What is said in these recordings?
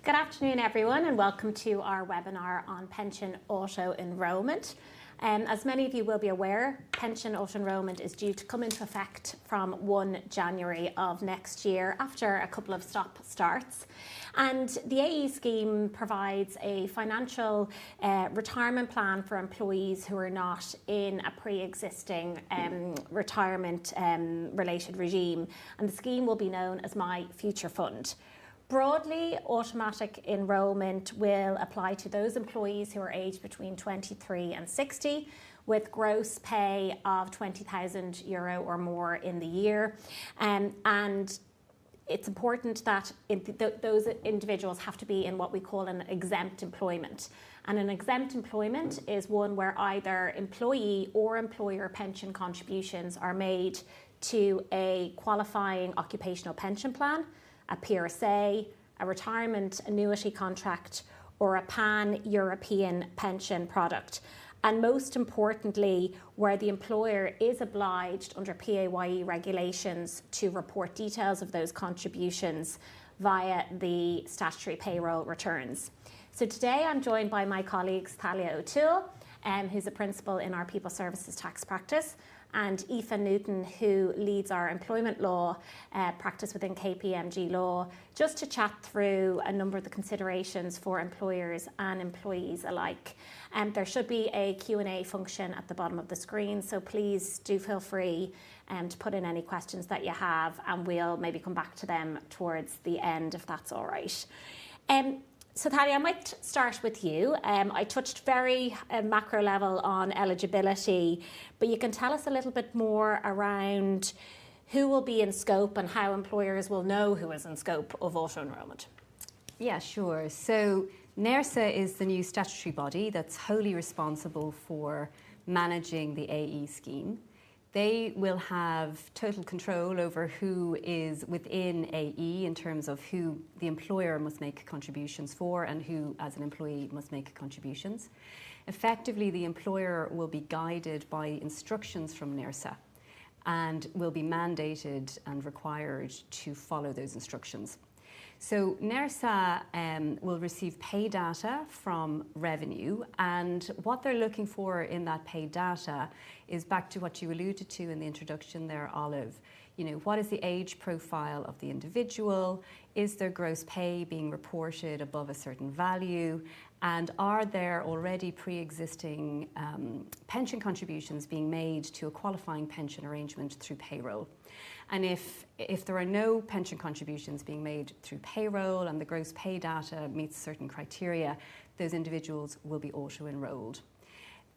Good afternoon, everyone, and welcome to our webinar on pension auto-enrolment. As many of you will be aware, pension auto-enrolment is due to come into effect from 1 January of next year after a couple of stop-starts. And the AE scheme provides a financial retirement plan for employees who are not in a pre-existing retirement related regime, and the scheme will be known as My Future Fund. Broadly, automatic enrolment will apply to those employees who are aged between 23 and 60 with gross pay of €20,000 or more in the year. And it's important that those individuals have to be in what we call an exempt employment. And an exempt employment is one where either employee or employer pension contributions are made to a qualifying occupational pension plan, a PRSA, a retirement annuity contract, or a pan-European pension product. And most importantly, where the employer is obliged under PAYE regulations to report details of those contributions via the statutory payroll returns. So today I'm joined by my colleagues Thalia O'Toole, who's a principal in our People Services Tax Practice, and Aoife Newton, who leads our employment law practice within KPMG Law, just to chat through a number of the considerations for employers and employees alike. There should be a Q&A function at the bottom of the screen, so please do feel free to put in any questions that you have, and we'll maybe come back to them towards the end if that's all right. So Thalia, I might start with you. I touched very macro level on eligibility, but you can tell us a little bit more around who will be in scope and how employers will know who is in scope of auto-enrolment. Yeah, sure. So NERSA is the new statutory body that's wholly responsible for managing the AE scheme. They will have total control over who is within AE in terms of who the employer must make contributions for and who, as an employee, must make contributions. Effectively, the employer will be guided by instructions from NERSA and will be mandated and required to follow those instructions. So NERSA will receive pay data from revenue, and what they're looking for in that pay data is back to what you alluded to in the introduction there, Olive. You know, what is the age profile of the individual? Is their gross pay being reported above a certain value? And are there already pre-existing pension contributions being made to a qualifying pension arrangement through payroll? And if there are no pension contributions being made through payroll and the gross pay data meets certain criteria, those individuals will be auto-enrolled.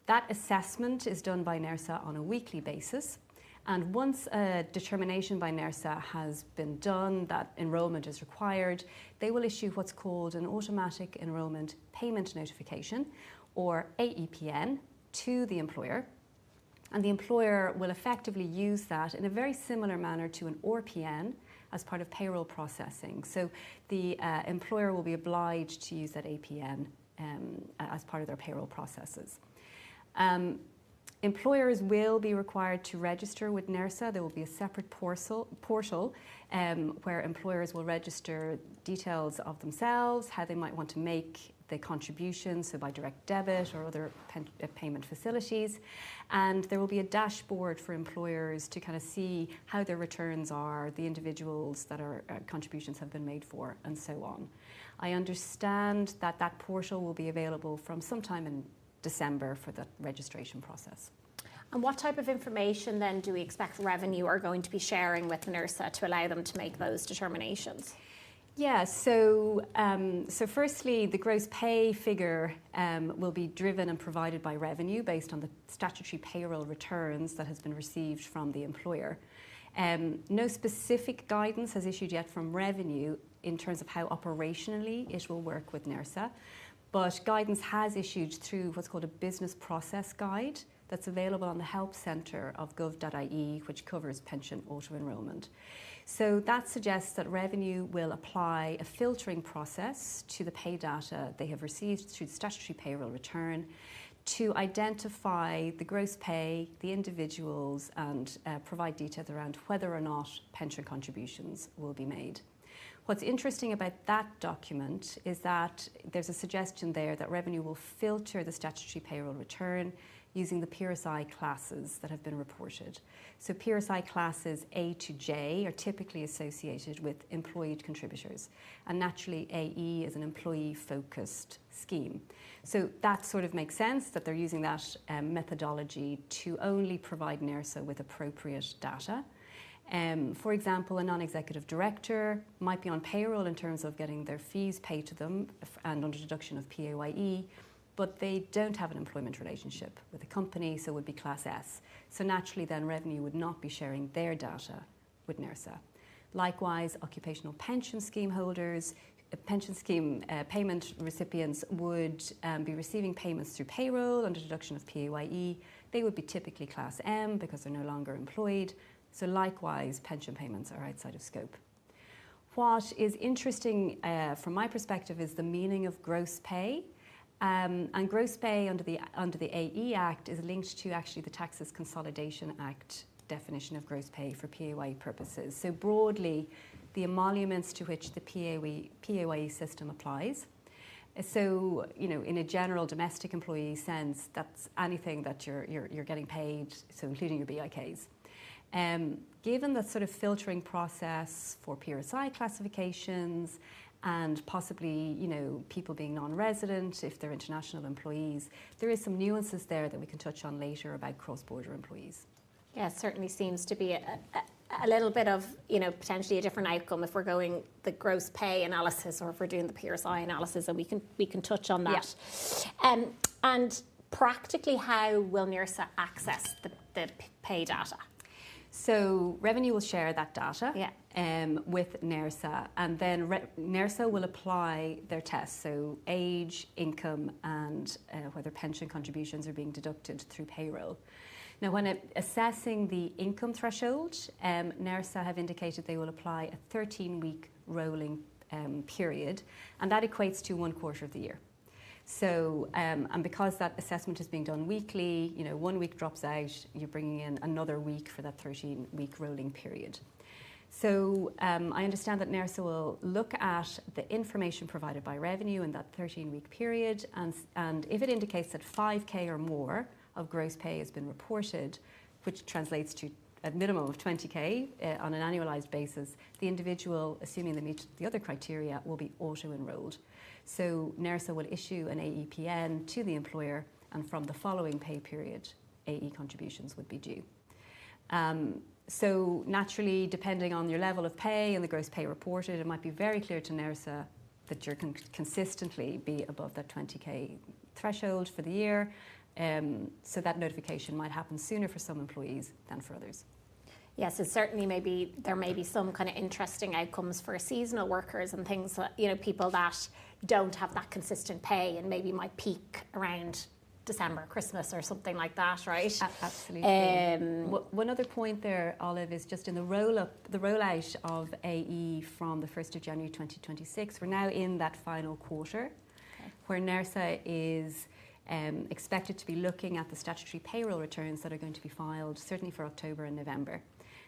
That assessment is done by NERSA on a weekly basis. And once a determination by NERSA has been done that enrolment is required, they will issue what's called an automatic enrolment payment notification, or AEPN, to the employer. And the employer will effectively use that in a very similar manner to an RPN as part of payroll processing. So the employer will be obliged to use that APN as part of their payroll processes. Employers will be required to register with NERSA. There will be a separate portal where employers will register details of themselves, how they might want to make the contributions, so by direct debit or other payment facilities. And there will be a dashboard for employers to kind of see how their returns are, the individuals that are contributions have been made for, and so on. I understand that that portal will be available from sometime in December for the registration process. And what type of information then do we expect revenue are going to be sharing with NERSA to allow them to make those determinations? Yeah, so firstly, the gross pay figure will be driven and provided by revenue based on the statutory payroll returns that has been received from the employer. No specific guidance has issued yet from revenue in terms of how operationally it will work with NERSA, but guidance has issued through what's called a business process guide that's available on the help centre of gov.ie, which covers pension auto-enrolment. So that suggests that revenue will apply a filtering process to the pay data they have received through the statutory payroll return to identify the gross pay, the individuals, and provide details around whether or not pension contributions will be made. What's interesting about that document is that there's a suggestion there that Revenue will filter the statutory payroll return using the PRSI classes that have been reported. So PRSI classes A to J are typically associated with employed contributors, and naturally AE is an employee-focused scheme. So that sort of makes sense that they're using that methodology to only provide NERSA with appropriate data. For example, a non-executive director might be on payroll in terms of getting their fees paid to them and under deduction of PAYE, but they don't have an employment relationship with the company, so it would be Class S. So naturally then Revenue would not be sharing their data with NERSA. Likewise, occupational pension scheme holders, pension scheme payment recipients would be receiving payments through payroll under deduction of PAYE. They would be typically Class M because they're no longer employed. So likewise, pension payments are outside of scope. What is interesting from my perspective is the meaning of gross pay. And gross pay under the AE Act is linked to actually the Taxes Consolidation Act definition of gross pay for PAYE purposes. So broadly, the emoluments to which the PAYE system applies. So, you know, in a general domestic employee sense, that's anything that you're getting paid, so including your BIKs. Given the sort of filtering process for PRSI classifications and possibly, you know, people being non-resident if they're international employees, there is some nuances there that we can touch on later about cross-border employees. Yeah, it certainly seems to be a little bit of, you know, potentially a different outcome if we're going the gross pay analysis or if we're doing the PRSI analysis, and we can touch on that. Yeah. And practically, how will NERSA access the pay data? So Revenue will share that data with NERSA, and then NERSA will apply their tests, so age, income, and whether pension contributions are being deducted through payroll. Now, when assessing the income threshold, NERSA have indicated they will apply a 13-week rolling period, and that equates to 1 quarter of the year. So, and because that assessment is being done weekly, you know, 1 week drops out, you're bringing in another week for that 13-week rolling period. So I understand that NERSA will look at the information provided by Revenue in that 13-week period, and if it indicates that 5K or more of gross pay has been reported, which translates to a minimum of 20K on an annualised basis, the individual, assuming they meet the other criteria, will be auto-enrolled. So NERSA will issue an AEPN to the employer, and from the following pay period, AE contributions would be due. So naturally, depending on your level of pay and the gross pay reported, it might be very clear to NERSA that you're consistently be above that 20K threshold for the year. So that notification might happen sooner for some employees than for others. Yes, it certainly there may be some kind of interesting outcomes for seasonal workers and things that, you know, people that don't have that consistent pay and maybe might peak around December, Christmas or something like that, right? Absolutely. One other point there, Olive, is just in the rollout of AE from the 1st of January 2026, we're now in that final quarter where NERSA is expected to be looking at the statutory payroll returns that are going to be filed, certainly for October and November.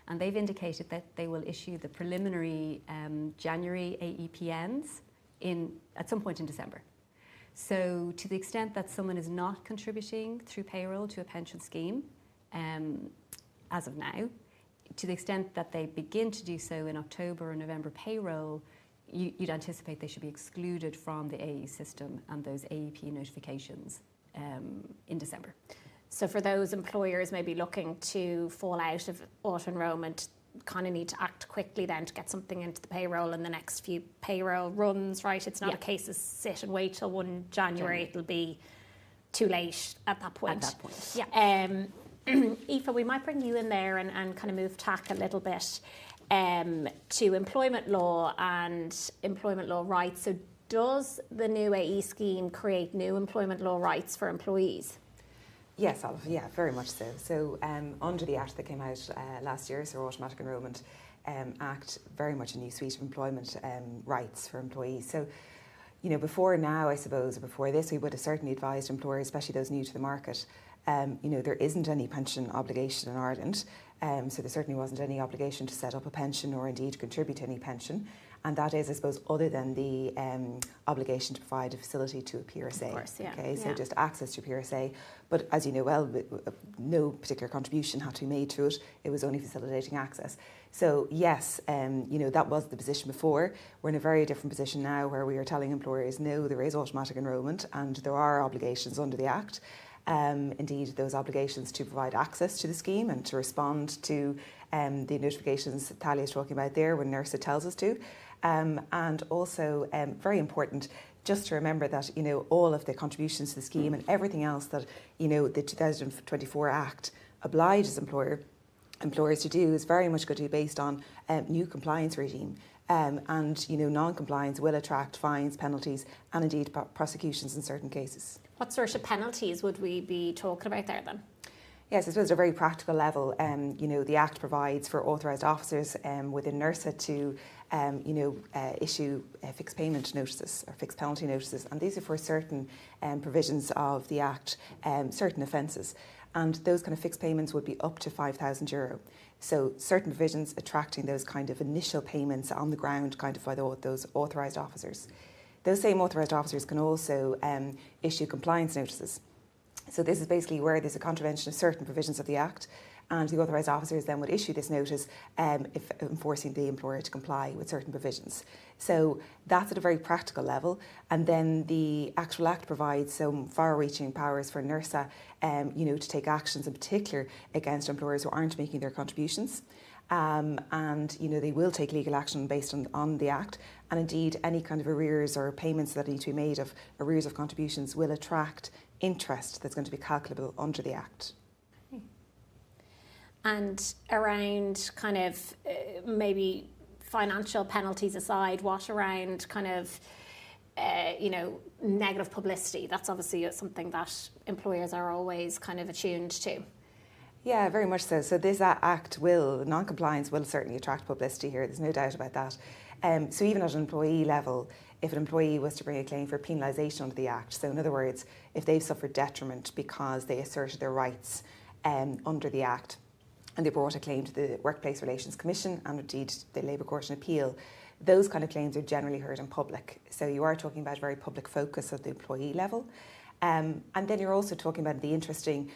And they've indicated that they will issue the preliminary January AEPNs at some point in December. So to the extent that someone is not contributing through payroll to a pension scheme, as of now, to the extent that they begin to do so in October or November payroll, you'd anticipate they should be excluded from the AE system and those AEP notifications in December. So for those employers maybe looking to fall out of auto-enrolment, kind of need to act quickly then to get something into the payroll in the next few payroll runs, right? It's not a case of sit and wait till 1 January. It'll be too late at that point. At that point, yeah. Aoife, we might bring you in there and kind of move tack a little bit to employment law and employment law rights. So does the new AE scheme create new employment law rights for employees? Yes, Olive, yeah, very much so. So under the Act that came out last year, so Automatic Enrolment Act, very much a new suite of employment rights for employees. So, you know, before now, I suppose, or before this, we would have certainly advised employers, especially those new to the market, you know, there isn't any pension obligation in Ireland. So there certainly wasn't any obligation to set up a pension or indeed contribute to any pension. And that is, I suppose, other than the obligation to provide a facility to a PRSA. Of course, yeah. Okay, so Yeah. just access to PRSA. But as you know well, no particular contribution had to be made to it. It was only facilitating access. So yes, that was the position before. We're in a very different position now where we are telling employers, no, there is automatic enrolment and there are obligations under the Act. Indeed, those obligations to provide access to the scheme and to respond to the notifications that Talia is talking about there when NERSA tells us to. And also, very important, just to remember that, all of the contributions to the scheme and everything else that, the 2024 Act obliges employers to do is very much going to be based on new compliance regime. And non-compliance will attract fines, penalties and indeed prosecutions in certain cases. What sort of penalties would we be talking about there then? Yes, I suppose at a very practical level, the Act provides for authorised officers within NERSA to issue fixed payment notices or fixed penalty notices, and these are for certain provisions of the Act, certain offences. And those kind of fixed payments would be up to €5,000. So certain provisions attracting those kind of initial payments on the ground kind of by those authorised officers. Those same authorised officers can also issue compliance notices. So this is basically where there's a contravention of certain provisions of the Act, and the authorised officers then would issue this notice if enforcing the employer to comply with certain provisions. So that's at a very practical level. And then the actual Act provides some far-reaching powers for NERSA to take actions in particular against employers who aren't making their contributions. They will take legal action based on the Act, and indeed any kind of arrears or payments that need to be made of arrears of contributions will attract interest that's going to be calculable under the Act. And around kind of maybe financial penalties aside, what around kind of negative publicity? That's obviously something that employers are always kind of attuned to. Yeah, very much so. So this Act non-compliance will certainly attract publicity here, there's no doubt about that. So even at an employee level, if an employee was to bring a claim for penalisation under the Act, so in other words, if they've suffered detriment because they asserted their rights under the Act, and they brought a claim to the Workplace Relations Commission and indeed the Labour Court in Appeal, those kind of claims are generally heard in public. So you are talking about a very public focus at the employee level. And then you're also talking about the interesting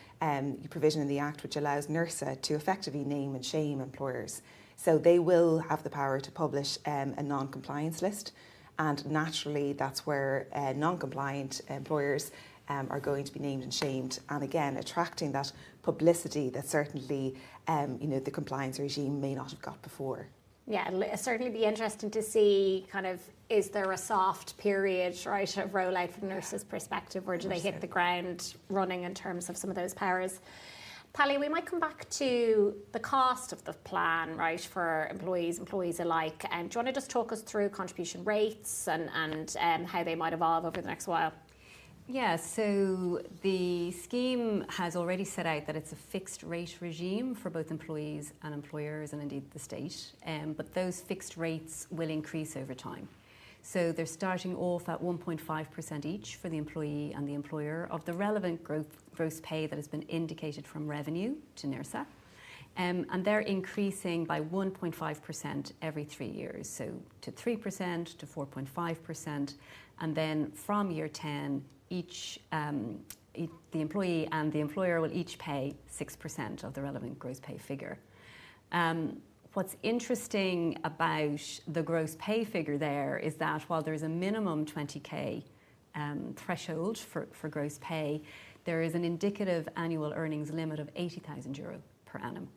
provision in the Act which allows NERSA to effectively name and shame employers. So they will have the power to publish a non-compliance list, and naturally that's where non-compliant employers are going to be named and shamed, and again attracting that publicity that certainly the compliance regime may not have got before. Yeah, it'll certainly be interesting to see kind of, is there a soft period, right, of rollout from NERSA's perspective, or do they hit the ground running in terms of some of those powers? Talia, we might come back to the cost of the plan, right, for employees alike. Do you want to just talk us through contribution rates and how they might evolve over the next while? Yeah, so the scheme has already set out that it's a fixed rate regime for both employees and employers and indeed the state, but those fixed rates will increase over time. So they're starting off at 1.5% each for the employee and the employer of the relevant gross pay that has been indicated from revenue to NERSA. And they're increasing by 1.5% every 3 years, so to 3%, to 4.5%, and then from year 10, the employee and the employer will each pay 6% of the relevant gross pay figure. What's interesting about the gross pay figure there is that while there's a minimum 20k threshold for gross pay, there is an indicative annual earnings limit of €80,000 per annum.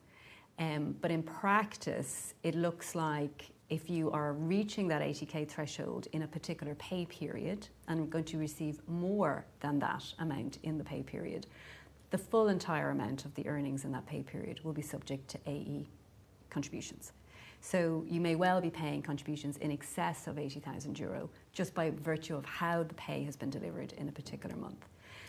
But in practice, it looks like if you are reaching that 80k threshold in a particular pay period and going to receive more than that amount in the pay period, the full entire amount of the earnings in that pay period will be subject to AE contributions. So you may well be paying contributions in excess of €80,000 just by virtue of how the pay has been delivered in a particular month.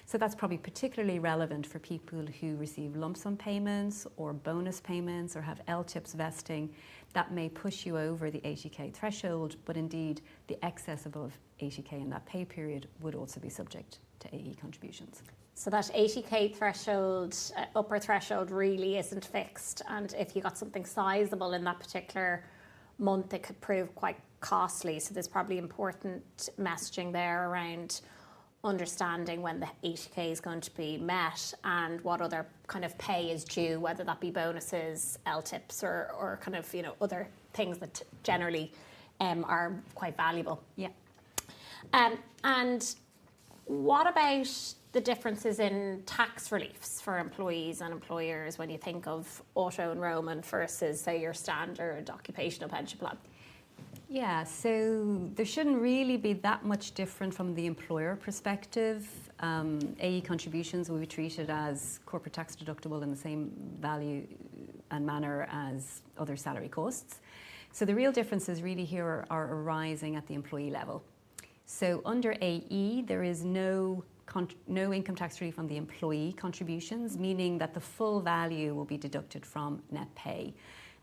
So that's probably particularly relevant for people who receive lump sum payments or bonus payments or have LTIPs vesting. That may push you over the 80k threshold, but indeed the excess above 80k in that pay period would also be subject to AE contributions. So that 80k threshold, upper threshold, really isn't fixed, and if you got something sizable in that particular month, it could prove quite costly. So there's probably important messaging there around understanding when the 80k is going to be met and what other kind of pay is due, whether that be bonuses, LTIPs, or kind of, you know, other things that generally are quite valuable. Yeah. And what about the differences in tax reliefs for employees and employers when you think of auto-enrolment versus, say, your standard occupational pension plan? Yeah, so there shouldn't really be that much different from the employer perspective. AE contributions will be treated as corporate tax deductible in the same value and manner as other salary costs. So the real differences really here are arising at the employee level. So under AE, there is no income tax relief on the employee contributions, meaning that the full value will be deducted from net pay.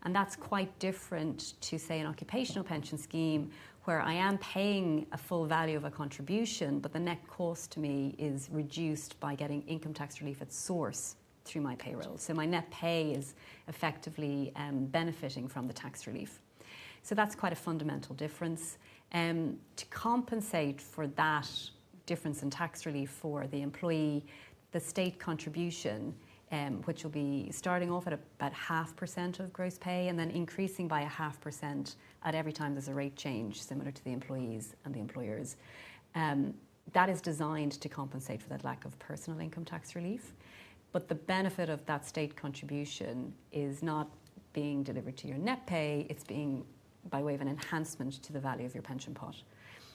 And that's quite different to, say, an occupational pension scheme where I am paying a full value of a contribution, but the net cost to me is reduced by getting income tax relief at source through my payroll. So my net pay is effectively benefiting from the tax relief. So that's quite a fundamental difference. To compensate for that difference in tax relief for the employee, the state contribution, which will be starting off at about 0.5% of gross pay and then increasing by 0.5% at every time there's a rate change, similar to the employees and the employers. That is designed to compensate for that lack of personal income tax relief. But the benefit of that state contribution is not being delivered to your net pay, it's being by way of an enhancement to the value of your pension pot.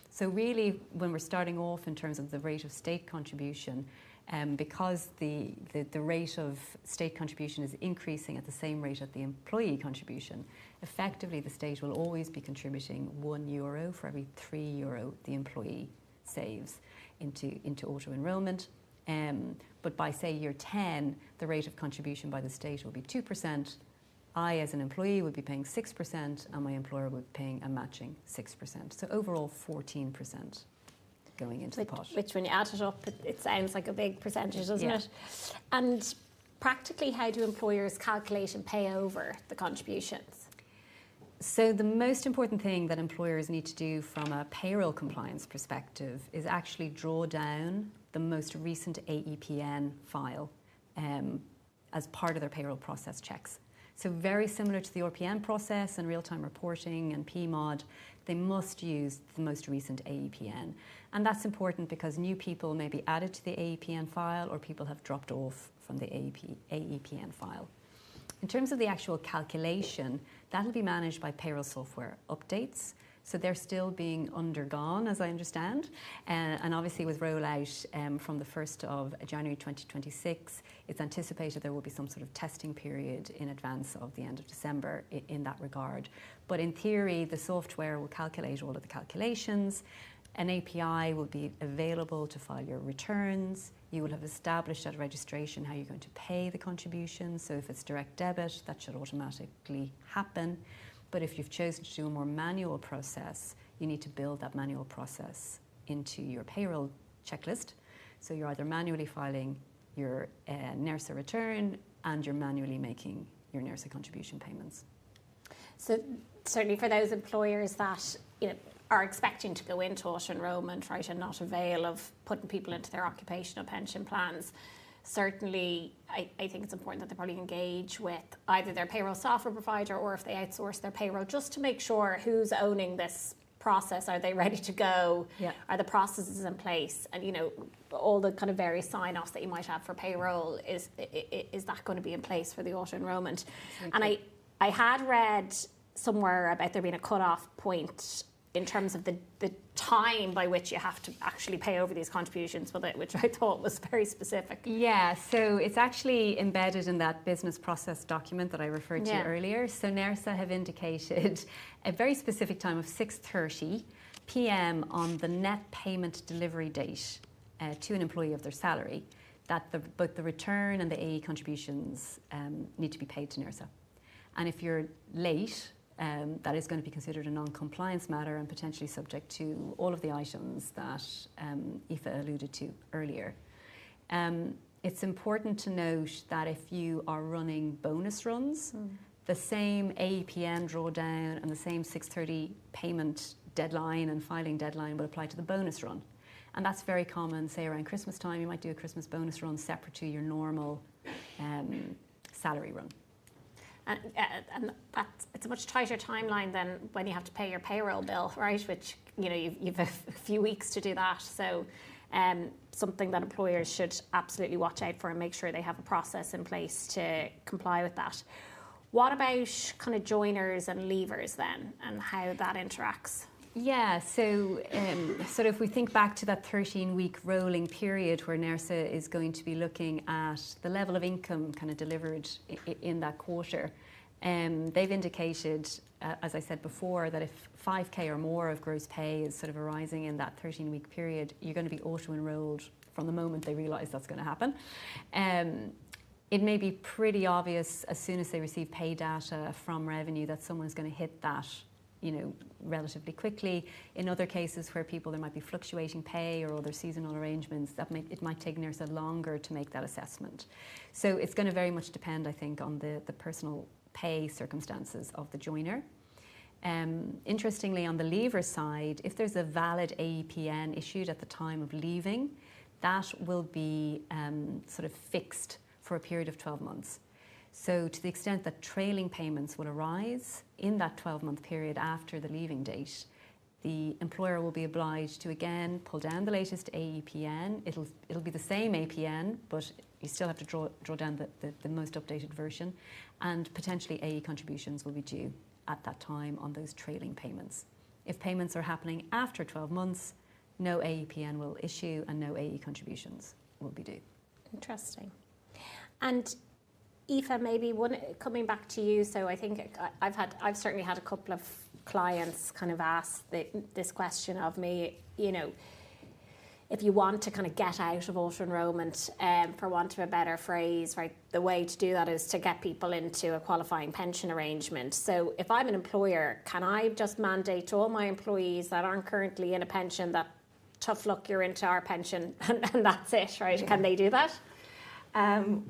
So really, when we're starting off in terms of the rate of state contribution, because the rate of state contribution is increasing at the same rate at the employee contribution, effectively the state will always be contributing €1 for every €3 the employee saves into auto-enrolment. But by, say, year 10, the rate of contribution by the state will be 2%. I, as an employee, would be paying 6%, and my employer would be paying a matching 6%. So overall, 14% going into the pot. Which, when you add it up, it sounds like a big percentage, doesn't it? And practically, how do employers calculate and pay over the contributions? So the most important thing that employers need to do from a payroll compliance perspective is actually draw down the most recent AEPN file as part of their payroll process checks. So very similar to the RPN process and real-time reporting and PMOD, they must use the most recent AEPN. And that's important because new people may be added to the AEPN file or people have dropped off from the AEPN file. In terms of the actual calculation, that'll be managed by payroll software updates. So they're still being undergone, as I understand. And obviously with rollout from the 1st of January 2026, it's anticipated there will be some sort of testing period in advance of the end of December in that regard. But in theory, the software will calculate all of the calculations. An API will be available to file your returns. You will have established at registration how you're going to pay the contribution. So if it's direct debit, that should automatically happen. But if you've chosen to do a more manual process, you need to build that manual process into your payroll checklist. So you're either manually filing your NERSA return and you're manually making your NERSA contribution payments. So certainly for those employers that, you know, are expecting to go into auto-enrolment, right, and not avail of putting people into their occupational pension plans, certainly, I think it's important that they probably engage with either their payroll software provider or if they outsource their payroll, just to make sure who's owning this process. Are they ready to go? Yeah. Are the processes in place? And, you know, all the kind of various sign-offs that you might have for payroll, is that going to be in place for the auto-enrolment? And I had read somewhere about there being a cut-off point in terms of the time by which you have to actually pay over these contributions, which I thought was very specific. Yeah, so it's actually embedded in that business process document that I referred to earlier. So NERSA have indicated a very specific time of 6:30 p.m. on the net payment delivery date to an employee of their salary, that both the return and the AE contributions need to be paid to NERSA. And if you're late, that is going to be considered a non-compliance matter and potentially subject to all of the items that Aoife alluded to earlier. It's important to note that if you are running bonus runs, the same AEPN drawdown and the same 6:30 payment deadline and filing deadline will apply to the bonus run. And that's very common, say around Christmas time, you might do a Christmas bonus run separate to your normal salary run. And it's a much tighter timeline than when you have to pay your payroll bill, right? Which, you know, you've a few weeks to do that. So something that employers should absolutely watch out for and make sure they have a process in place to comply with that. What about kind of joiners and leavers then, and how that interacts? Yeah, so sort of if we think back to that 13-week rolling period where NERSA is going to be looking at the level of income kind of delivered in that quarter, they've indicated, as I said before, that if 5k or more of gross pay is sort of arising in that 13-week period, you're going to be auto-enrolled from the moment they realise that's going to happen. It may be pretty obvious as soon as they receive pay data from revenue that someone's going to hit that, you know, relatively quickly. In other cases where there might be fluctuating pay or other seasonal arrangements, it might take NERSA longer to make that assessment. So it's going to very much depend, I think, on the personal pay circumstances of the joiner. Interestingly, on the leaver side, if there's a valid AEPN issued at the time of leaving, that will be sort of fixed for a period of 12 months. So to the extent that trailing payments will arise in that 12-month period after the leaving date, the employer will be obliged to again pull down the latest AEPN. It'll be the same APN, but you still have to draw down the most updated version, and potentially AE contributions will be due at that time on those trailing payments. If payments are happening after 12 months, no AEPN will issue and no AE contributions will be due. Interesting. And Aoife, maybe coming back to you. So I think I've certainly had a couple of clients kind of ask this question of me, you know, if you want to kind of get out of auto-enrolment, for want of a better phrase, right, the way to do that is to get people into a qualifying pension arrangement. So if I'm an employer, can I just mandate to all my employees that aren't currently in a pension that tough luck, you're into our pension and that's it, right? Yeah. Can they do that?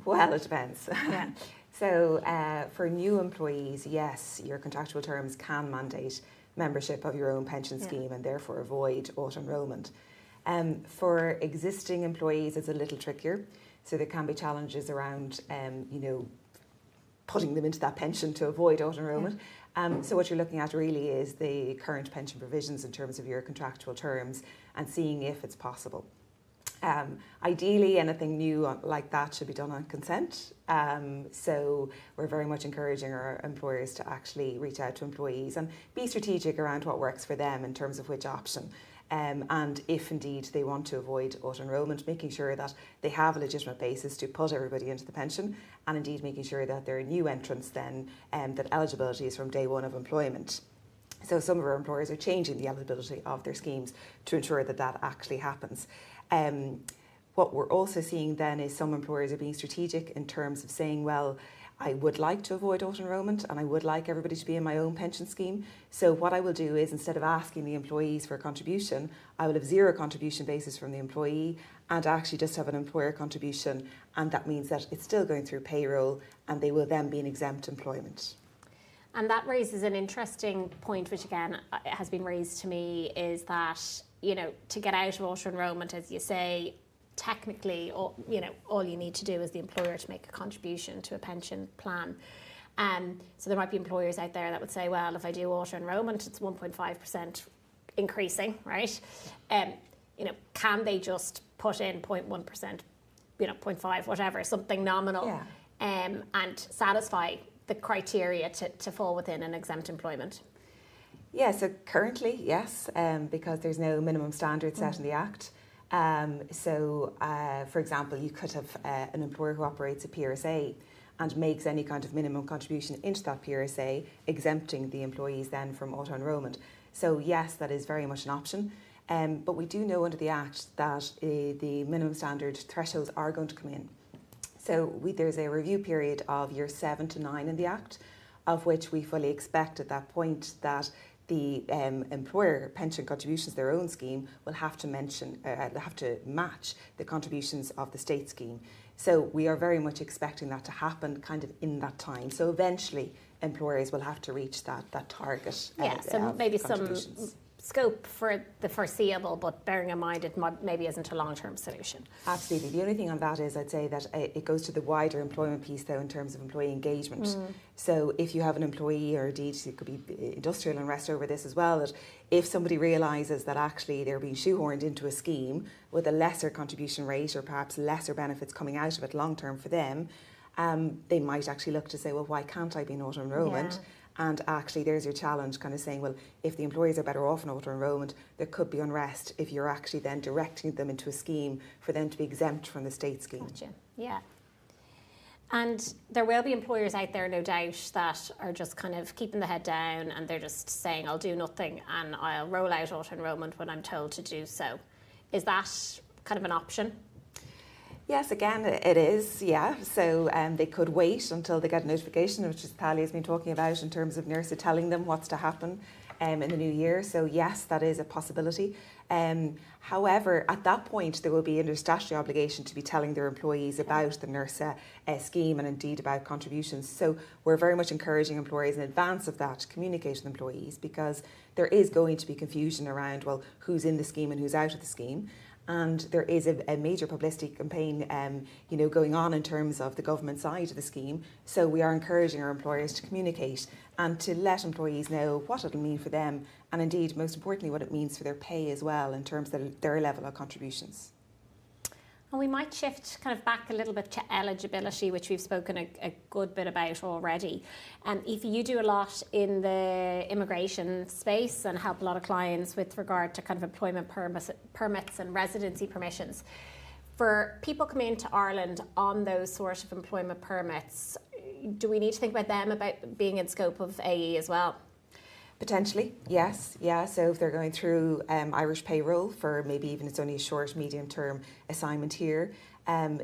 Well, it depends. Yeah. So for new employees, yes, your contractual terms can mandate membership of your own pension scheme and therefore avoid auto-enrolment. For existing employees, it's a little trickier. So there can be challenges around, you know, putting them into that pension to avoid auto-enrolment. So what you're looking at really is the current pension provisions in terms of your contractual terms and seeing if it's possible. Ideally, anything new like that should be done on consent. So we're very much encouraging our employers to actually reach out to employees and be strategic around what works for them in terms of which option. And if indeed they want to avoid auto-enrolment, making sure that they have a legitimate basis to put everybody into the pension, and indeed making sure that there are new entrants then, that eligibility is from day one of employment. So some of our employers are changing the eligibility of their schemes to ensure that that actually happens. What we're also seeing then is some employers are being strategic in terms of saying, well, I would like to avoid auto-enrolment and I would like everybody to be in my own pension scheme. So what I will do is, instead of asking the employees for a contribution, I will have zero contribution basis from the employee and actually just have an employer contribution, and that means that it's still going through payroll and they will then be in exempt employment. And that raises an interesting point, which again has been raised to me, is that, you know, to get out of auto-enrolment, as you say, technically, all you need to do is the employer to make a contribution to a pension plan. So there might be employers out there that would say, well, if I do auto-enrolment, it's 1.5% increasing, right? Can they just put in 0.1%, 0.5, whatever, something nominal, and satisfy the criteria to fall within an exempt employment? Yeah, so currently, yes, because there's no minimum standard set in the Act. For example, you could have an employer who operates a PRSA and makes any kind of minimum contribution into that PRSA, exempting the employees then from auto-enrolment. So yes, that is very much an option. But we do know under the Act that the minimum standard thresholds are going to come in. So there's a review period of years 7 to 9 in the Act, of which we fully expect at that point that the employer pension contributions, their own scheme, will have to match the contributions of the state scheme. So we are very much expecting that to happen kind of in that time. So eventually employers will have to reach that target. So maybe some scope for the foreseeable, but bearing in mind it maybe isn't a long-term solution. Absolutely. The only thing on that is I'd say that it goes to the wider employment piece though in terms of employee engagement. So if you have an employee, or indeed it could be industrial unrest over this as well, that if somebody realises that actually they're being shoehorned into a scheme with a lesser contribution rate or perhaps lesser benefits coming out of it long term for them, they might actually look to say, well, why can't I be in auto-enrolment? Yeah. And actually there's your challenge, kind of saying, well, if the employees are better off in auto-enrolment, there could be unrest if you're actually then directing them into a scheme for them to be exempt from the state scheme. Gotcha. Yeah. And there will be employers out there, no doubt, that are just kind of keeping the head down and they're just saying, I'll do nothing and I'll roll out auto-enrolment when I'm told to do so. Is that kind of an option? Yes, again, it is, yeah. So they could wait until they get a notification, which is Thalia's been talking about in terms of NERSA telling them what's to happen in the new year. So yes, that is a possibility. However, at that point, there will be a statutory obligation to be telling their employees about the NERSA scheme and indeed about contributions. So we're very much encouraging employers in advance of that to communicate with employees, because there is going to be confusion around, well, who's in the scheme and who's out of the scheme. And there is a major publicity campaign, going on in terms of the government side of the scheme. So we are encouraging our employers to communicate and to let employees know what it'll mean for them, and indeed, most importantly, what it means for their pay as well in terms of their level of contributions. And we might shift kind of back a little bit to eligibility, which we've spoken a good bit about already. If you do a lot in the immigration space and help a lot of clients with regard to kind of employment permits and residency permissions, for people coming into Ireland on those sort of employment permits, do we need to think about them about being in scope of AE as well? Potentially, yes, yeah. So if they're going through Irish payroll for maybe even it's only a short, medium-term assignment here,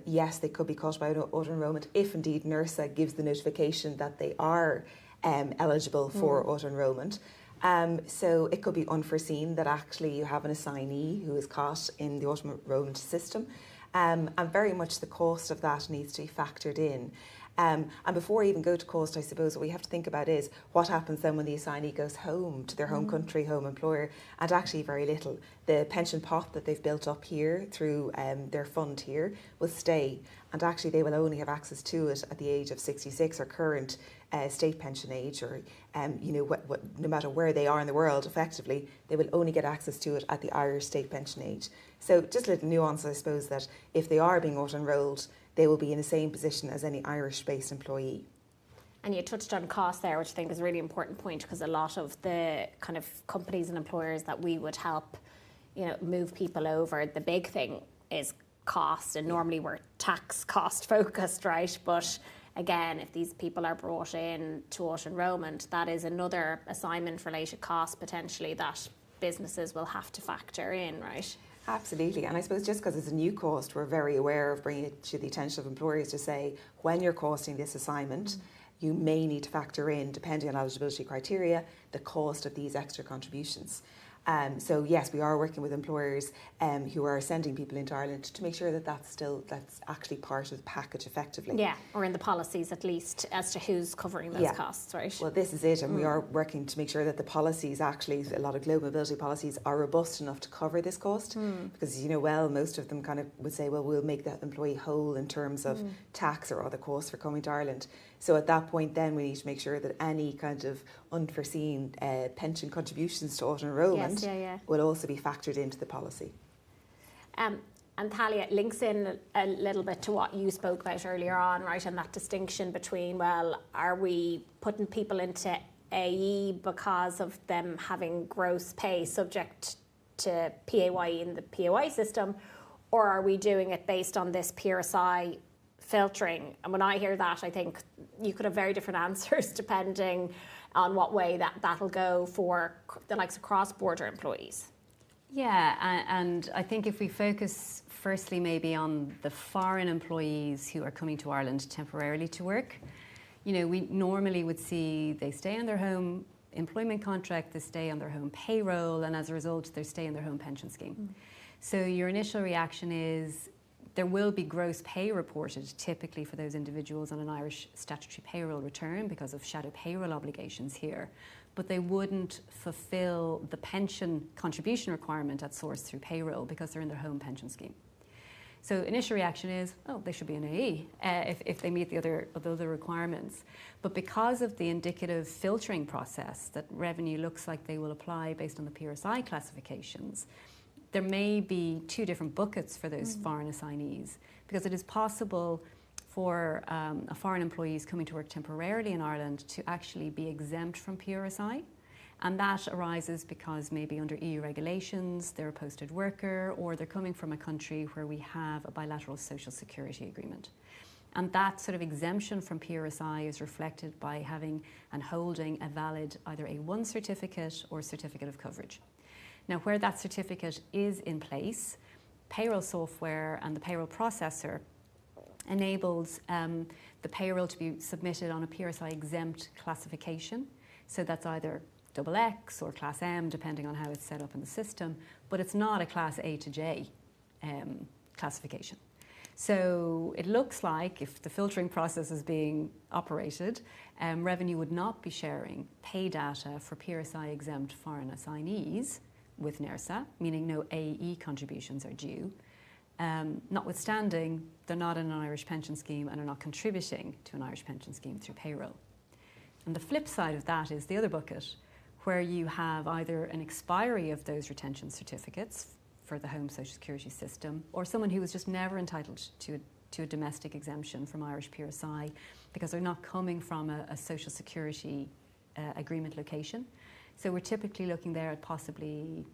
yes, they could be cut by auto-enrolment if indeed NERSA gives the notification that they are eligible for auto-enrolment. So it could be unforeseen that actually you have an assignee who is caught in the auto-enrolment system, and very much the cost of that needs to be factored in. And before we even go to cost, I suppose what we have to think about is what happens then when the assignee goes home to their home country, home employer, and actually very little. The pension pot that they've built up here through their fund here will stay, and actually they will only have access to it at the age of 66 or current state pension age, or no matter where they are in the world, effectively they will only get access to it at the Irish state pension age. So just a little nuance, I suppose, that if they are being auto-enrolled, they will be in the same position as any Irish-based employee. And you touched on cost there, which I think is a really important point, because a lot of the kind of companies and employers that we would help, move people over, the big thing is cost, and normally we're tax cost focused, right? But again, if these people are brought in to auto-enrolment, that is another assignment-related cost potentially that businesses will have to factor in, right? Absolutely, and I suppose just because it's a new cost, we're very aware of bringing it to the attention of employers to say, when you're costing this assignment, you may need to factor in, depending on eligibility criteria, the cost of these extra contributions. So yes, we are working with employers who are sending people into Ireland to make sure that that's actually part of the package effectively. Yeah, or in the policies at least, as to who's covering those costs, right? Well, this is it, and we are working to make sure that the policies, actually a lot of global mobility policies, are robust enough to cover this cost, because most of them kind of would say, well, we'll make the employee whole in terms of tax or other costs for coming to Ireland. So at that point then we need to make sure that any kind of unforeseen pension contributions to auto-enrolment will also be factored into the policy. And Thalia, links in a little bit to what you spoke about earlier on, right, and that distinction between, well, are we putting people into AE because of them having gross pay subject to PAYE in the PAYE system, or are we doing it based on this PRSI filtering? And when I hear that, I think you could have very different answers depending on what way that'll go for the likes of cross-border employees. Yeah, and I think if we focus firstly maybe on the foreign employees who are coming to Ireland temporarily to work, we normally would see they stay in their home employment contract, they stay on their home payroll, and as a result, they stay in their home pension scheme. So your initial reaction is there will be gross pay reported typically for those individuals on an Irish statutory payroll return because of shadow payroll obligations here, but they wouldn't fulfil the pension contribution requirement at source through payroll because they're in their home pension scheme. So initial reaction is, oh, they should be an AE if they meet the other requirements. But because of the indicative filtering process that revenue looks like they will apply based on the PRSI classifications, there may be two different buckets for those foreign assignees, because it is possible for a foreign employee who's coming to work temporarily in Ireland to actually be exempt from PRSI. And that arises because maybe under EU regulations, they're a posted worker, or they're coming from a country where we have a bilateral social security agreement. And that sort of exemption from PRSI is reflected by having and holding a valid either A1 certificate or certificate of coverage. Now, where that certificate is in place, payroll software and the payroll processor enables the payroll to be submitted on a PRSI exempt classification. So that's either XX or Class M, depending on how it's set up in the system, but it's not a Class A to J classification. So it looks like if the filtering process is being operated, revenue would not be sharing pay data for PRSI exempt foreign assignees with NERSA, meaning no AE contributions are due. Notwithstanding, they're not in an Irish pension scheme and are not contributing to an Irish pension scheme through payroll. And the flip side of that is the other bucket, where you have either an expiry of those retention certificates for the home social security system, or someone who was just never entitled to a domestic exemption from Irish PRSI because they're not coming from a social security agreement location. So we're typically looking there at possibly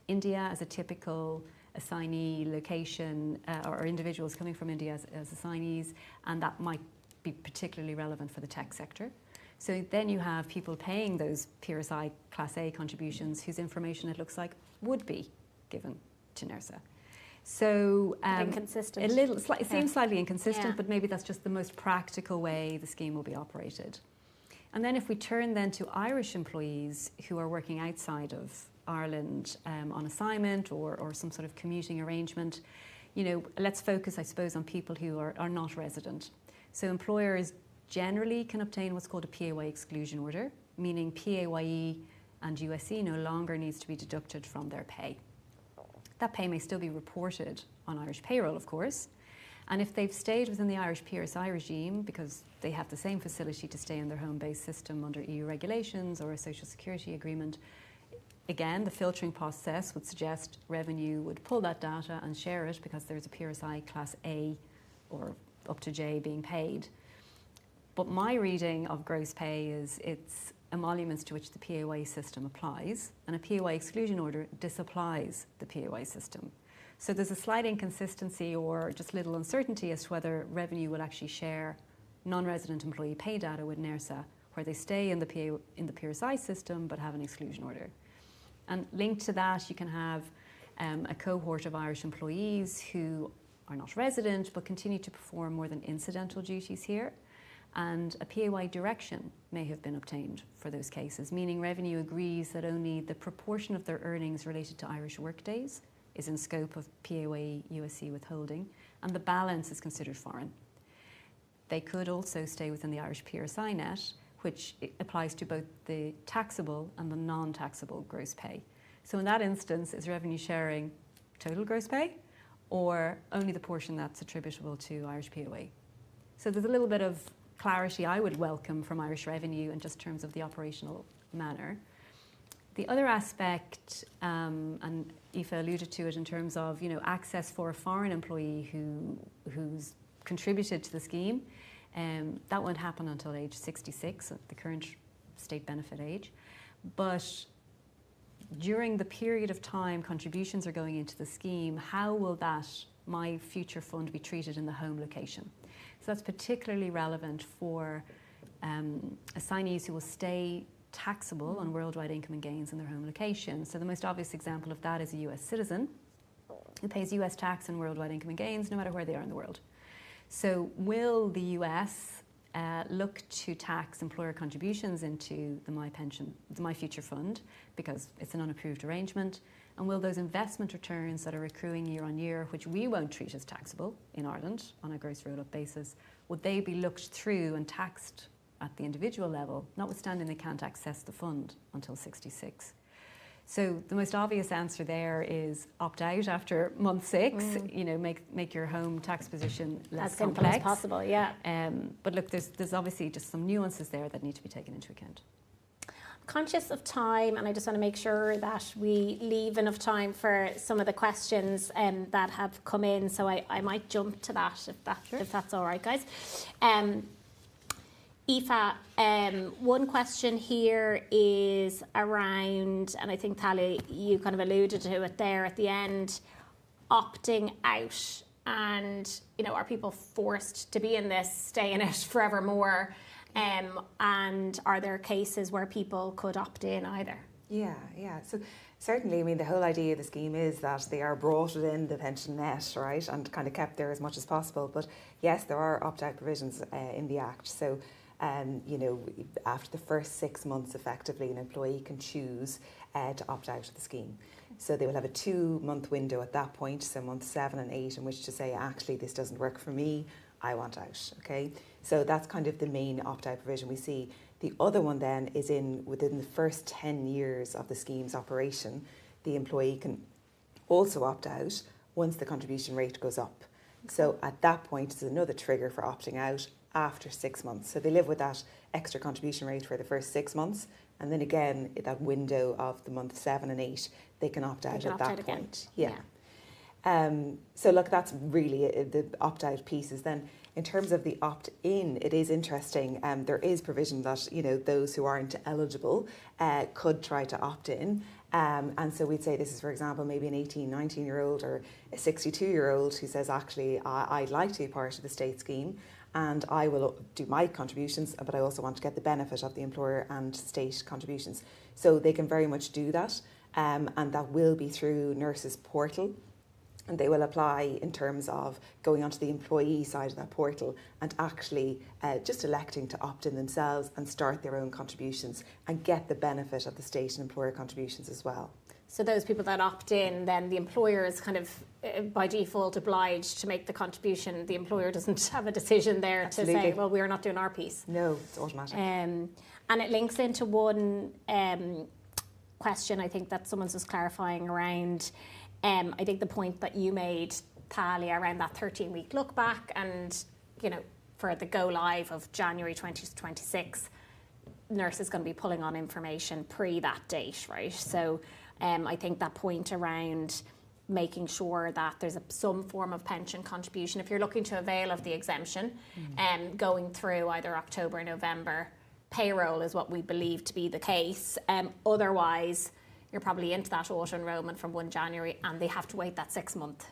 India as a typical assignee location, or individuals coming from India as assignees, and that might be particularly relevant for the tech sector. So then you have people paying those PRSI Class A contributions whose information it looks like would be given to NERSA. So inconsistent. It seems slightly inconsistent, Yeah. but maybe that's just the most practical way the scheme will be operated. And then if we turn then to Irish employees who are working outside of Ireland on assignment or some sort of commuting arrangement, let's focus, I suppose, on people who are not resident. So employers generally can obtain what's called a PAYE exclusion order, meaning PAYE and USC no longer needs to be deducted from their pay. That pay may still be reported on Irish payroll, of course, and if they've stayed within the Irish PRSI regime because they have the same facility to stay in their home-based system under EU regulations or a social security agreement, again, the filtering process would suggest revenue would pull that data and share it because there's a PRSI Class A or up to J being paid. But my reading of gross pay is it's emoluments to which the PAYE system applies, and a PAYE exclusion order disapplies the PAYE system. So there's a slight inconsistency or just little uncertainty as to whether revenue will actually share non-resident employee pay data with NERSA, where they stay in the PRSI system but have an exclusion order. And linked to that, you can have a cohort of Irish employees who are not resident but continue to perform more than incidental duties here. And a PAYE direction may have been obtained for those cases, meaning revenue agrees that only the proportion of their earnings related to Irish workdays is in scope of PAYE USC withholding, and the balance is considered foreign. They could also stay within the Irish PRSI net, which applies to both the taxable and the non-taxable gross pay. So in that instance, is revenue sharing total gross pay or only the portion that's attributable to Irish PAYE? So there's a little bit of clarity I would welcome from Irish Revenue in just terms of the operational manner. The other aspect, and Aoife alluded to it in terms of access for a foreign employee who's contributed to the scheme, that won't happen until age 66, the current state benefit age. But during the period of time contributions are going into the scheme, how will that My Future Fund be treated in the home location? So that's particularly relevant for assignees who will stay taxable on worldwide income and gains in their home location. So the most obvious example of that is a US citizen who pays US tax on worldwide income and gains no matter where they are in the world. So will the US look to tax employer contributions into the My Future Fund, because it's an unapproved arrangement? And will those investment returns that are accruing year on year, which we won't treat as taxable in Ireland on a gross roll-up basis, would they be looked through and taxed at the individual level, notwithstanding they can't access the fund until 66? So the most obvious answer there is opt out after month 6. You know, make your home tax position less as simple complex as possible. Yeah. But look, there's obviously just some nuances there that need to be taken into account. Conscious of time, and I just want to make sure that we leave enough time for some of the questions that have come in. So I might jump to that if that's all right, guys. Aoife, one question here is around, and I think Talia, you kind of alluded to it there at the end, opting out. And, you know, are people forced to be in this, stay in it forevermore? And are there cases where people could opt in either? Yeah. So certainly, I mean, the whole idea of the scheme is that they are brought within the pension net, right, and kind of kept there as much as possible. But yes, there are opt-out provisions in the Act. So, you know, after the first 6 months, effectively, an employee can choose to opt out of the scheme. So they will have a 2-month window at that point, so month 7 and 8, in which to say, actually, this doesn't work for me, I want out, okay? So that's kind of the main opt-out provision we see. The other one then is within the first 10 years of the scheme's operation, the employee can also opt out once the contribution rate goes up. So at that point, it's another trigger for opting out after 6 months. So they live with that extra contribution rate for the first 6 months, and then again, that window of the month 7 and 8, they can opt out at that point. Yeah. So look, that's really the opt-out pieces. Then in terms of the opt-in, it is interesting. There is provision that, you know, those who aren't eligible could try to opt in. And so we'd say this is, for example, maybe an 18, 19-year-old or a 62-year-old who says, actually, I'd like to be part of the state scheme and I will do my contributions, but I also want to get the benefit of the employer and state contributions. So they can very much do that. And that will be through Nurses Portal. And they will apply in terms of going onto the employee side of that portal and actually just electing to opt in themselves and start their own contributions and get the benefit of the state and employer contributions as well. So those people that opt in, then the employer is kind of by default obliged to make the contribution. The employer doesn't have a decision there Absolutely. To say, well, we're not doing our piece. No, it's automatic. And it links into one question I think that someone's just clarifying around. I think the point that you made, Talia, around that 13-week look back and, you know, for the go live of January 2026, nurse is going to be pulling on information pre that date, right? So I think that point around making sure that there's some form of pension contribution, if you're looking to avail of the exemption, going through either October or November, payroll is what we believe to be the case. Otherwise, you're probably into that auto enrolment from 1 January and they have to wait that 6-month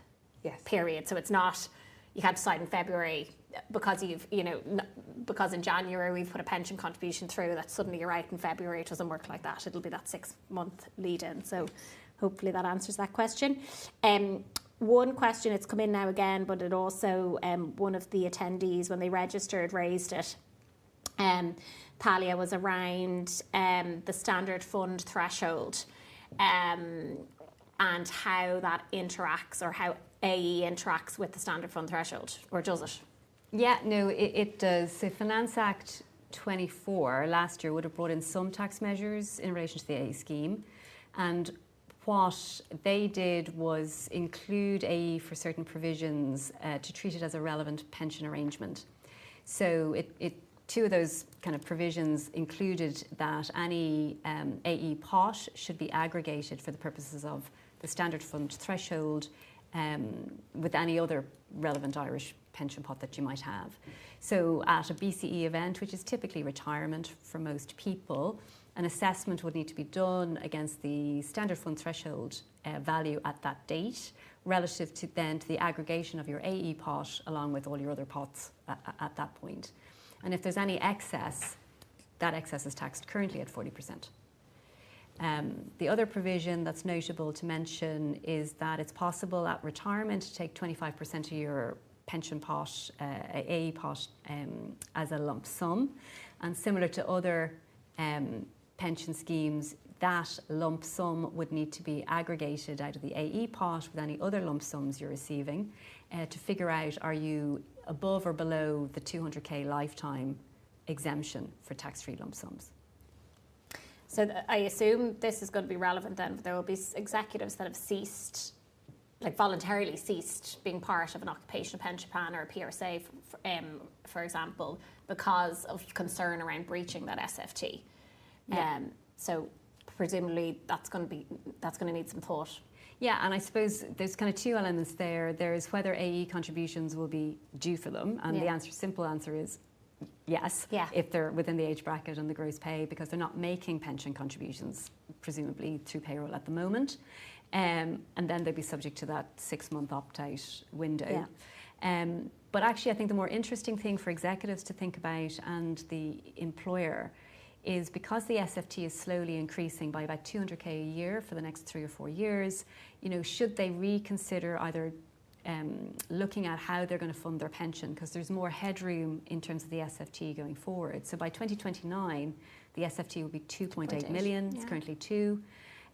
period. So it's not, you can't decide in February because because in January we've put a pension contribution through that suddenly you're out in February. It doesn't work like that. It'll be that 6-month lead in. So hopefully that answers that question. One question, it's come in now again, but it also, one of the attendees when they registered raised it. Talia, was around the standard fund threshold. And how that interacts or how AE interacts with the standard fund threshold, or does it? Yeah, no, it does. So Finance Act 24 last year would have brought in some tax measures in relation to the AE scheme, and what they did was include AE for certain provisions to treat it as a relevant pension arrangement. So two of those kind of provisions included that any AE pot should be aggregated for the purposes of the standard fund threshold with any other relevant Irish pension pot that you might have. So at a BCE event, which is typically retirement for most people, an assessment would need to be done against the standard fund threshold value at that date relative to the aggregation of your AE pot along with all your other pots at that point. And if there's any excess, that excess is taxed currently at 40%. The other provision that's notable to mention is that it's possible at retirement to take 25% of your pension pot, AE pot, as a lump sum. And similar to other pension schemes, that lump sum would need to be aggregated out of the AE pot with any other lump sums you're receiving to figure out, are you above or below the 200k lifetime exemption for tax-free lump sums. So I assume this is going to be relevant then. There will be executives that have ceased, like voluntarily ceased being part of an occupational pension plan or a PRSA, for example, because of concern around breaching that SFT. Yeah. So presumably that's going to need some thought. Yeah, and I suppose there's kind of two elements there. There's whether AE contributions will be due for them, and the simple answer is yes, if they're within the age bracket and the gross pay, because they're not making pension contributions, presumably through payroll at the moment. And then they'd be subject to that 6-month opt-out window. Yeah. But actually, I think the more interesting thing for executives to think about and the employer is, because the SFT is slowly increasing by about 200k a year for the next 3 or 4 years, should they reconsider either looking at how they're going to fund their pension, because there's more headroom in terms of the SFT going forward. So by 2029, the SFT will be 2.8 million. It's currently 2.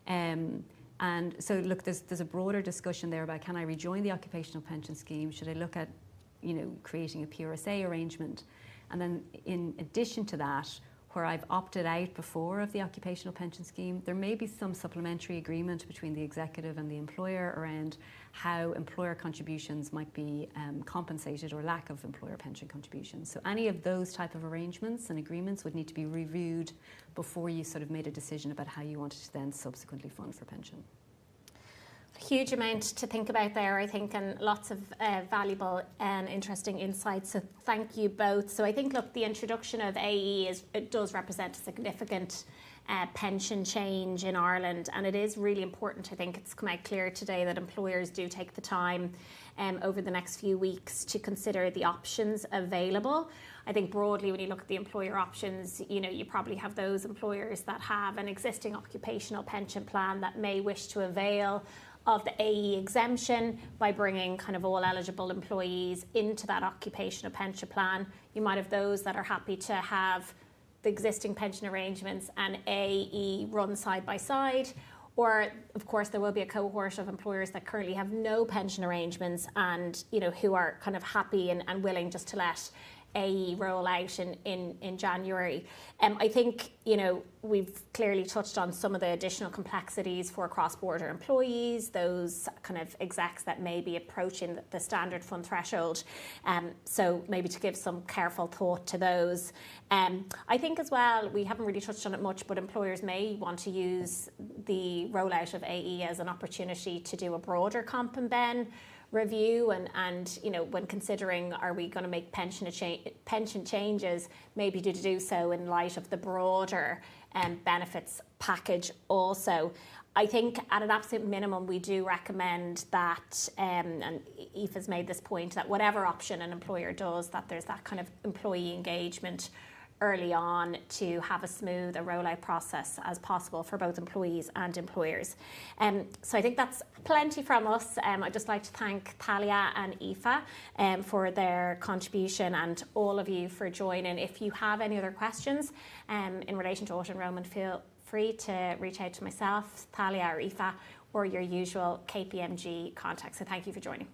And so look, there's a broader discussion there about, can I rejoin the occupational pension scheme? Should I look at, creating a PRSA arrangement? And then in addition to that, where I've opted out before of the occupational pension scheme, there may be some supplementary agreement between the executive and the employer around how employer contributions might be compensated, or lack of employer pension contributions. So any of those type of arrangements and agreements would need to be reviewed before you sort of made a decision about how you wanted to then subsequently fund for pension. Huge amount to think about there, I think, and lots of valuable and interesting insights. So thank you both. So I think, look, the introduction of AE does represent a significant pension change in Ireland, and it is really important. I think it's come out clear today that employers do take the time over the next few weeks to consider the options available. I think broadly, when you look at the employer options, you probably have those employers that have an existing occupational pension plan that may wish to avail of the AE exemption by bringing kind of all eligible employees into that occupational pension plan. You might have those that are happy to have the existing pension arrangements and AE run side by side. Or, of course, there will be a cohort of employers that currently have no pension arrangements and, who are kind of happy and willing just to let AE roll out in January. I think, we've clearly touched on some of the additional complexities for cross-border employees, those kind of execs that may be approaching the standard fund threshold. So maybe to give some careful thought to those. I think as well, we haven't really touched on it much, but employers may want to use the rollout of AE as an opportunity to do a broader comp and ben review, and when considering, are we going to make pension changes, maybe to do so in light of the broader benefits package also. I think at an absolute minimum, we do recommend that, and Aoife's made this point, that whatever option an employer does, that there's that kind of employee engagement early on to have a smooth rollout process as possible for both employees and employers. So I think that's plenty from us. I'd just like to thank Thalia and Aoife for their contribution, and all of you for joining. If you have any other questions in relation to auto-enrolment, feel free to reach out to myself, Thalia or Aoife, or your usual KPMG contacts. So thank you for joining.